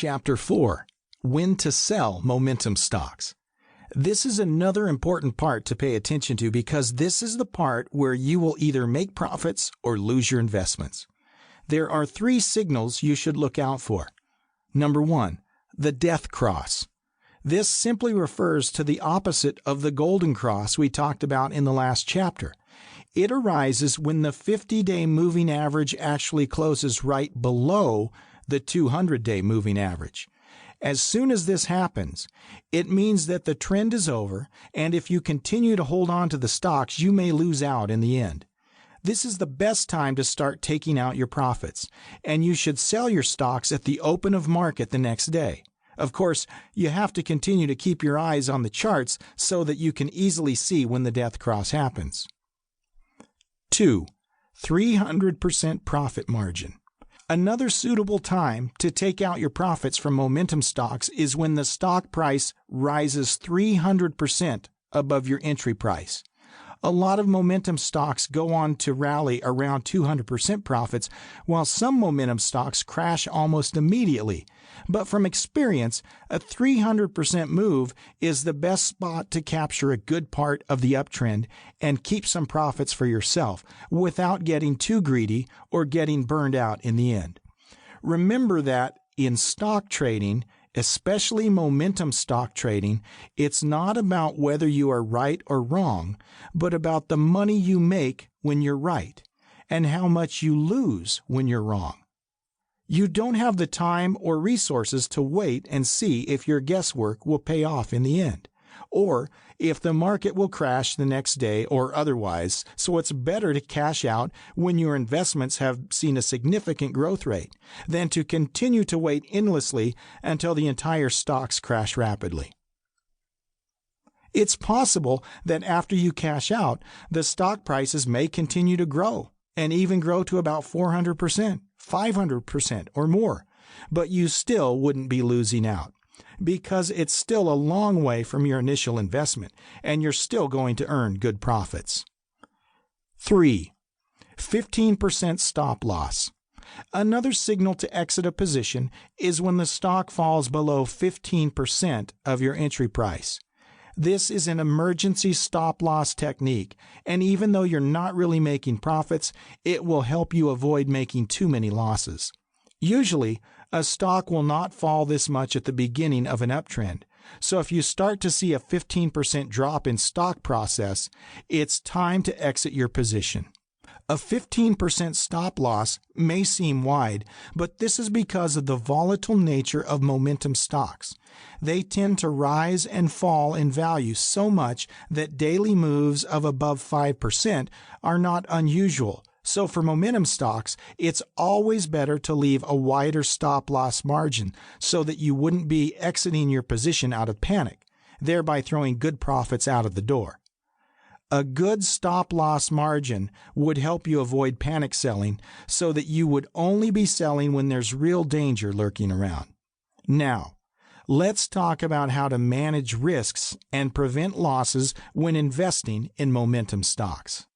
Chapter 4: When to Sell Momentum Stocks. This is another important part to pay attention to because this is the part where you will either make profits or lose your investments. There are 3 signals you should look out for. Number 1, the death cross. This simply refers to the opposite of the golden cross we talked about in the last chapter. It arises when the 50-day moving average actually closes right below the 200-day moving average. As soon as this happens, it means that the trend is over, and if you continue to hold on to the stocks, you may lose out in the end. This is the best time to start taking out your profits, and you should sell your stocks at the open of market the next day. Of course, you have to continue to keep your eyes on the charts so that you can easily see when the death cross happens. 2. 300% profit margin. Another suitable time to take out your profits from momentum stocks is when the stock price rises 300% above your entry price. A lot of momentum stocks go on to rally around 200% profits, while some momentum stocks crash almost immediately. But from experience, a 300% move is the best spot to capture a good part of the uptrend and keep some profits for yourself without getting too greedy or getting burned out in the end. Remember that in stock trading, especially momentum stock trading, it's not about whether you are right or wrong, but about the money you make when you're right and how much you lose when you're wrong. You don't have the time or resources to wait and see if your guesswork will pay off in the end, or if the market will crash the next day or otherwise, so it's better to cash out when your investments have seen a significant growth rate than to continue to wait endlessly until the entire stocks crash rapidly. It's possible that after you cash out, the stock prices may continue to grow and even grow to about 400%, 500% or more, but you still wouldn't be losing out, because it's still a long way from your initial investment, and you're still going to earn good profits. 3. 15% stop loss. Another signal to exit a position is when the stock falls below 15% of your entry price. This is an emergency stop loss technique, and even though you're not really making profits, it will help you avoid making too many losses. Usually, a stock will not fall this much at the beginning of an uptrend, so if you start to see a 15% drop in stock process, it's time to exit your position. A 15% stop loss may seem wide, but this is because of the volatile nature of momentum stocks. They tend to rise and fall in value so much that daily moves of above 5% are not unusual. So for momentum stocks, it's always better to leave a wider stop loss margin so that you wouldn't be exiting your position out of panic, thereby throwing good profits out of the door. A good stop loss margin would help you avoid panic selling so that you would only be selling when there's real danger lurking around. Now, let's talk about how to manage risks and prevent losses when investing in momentum stocks.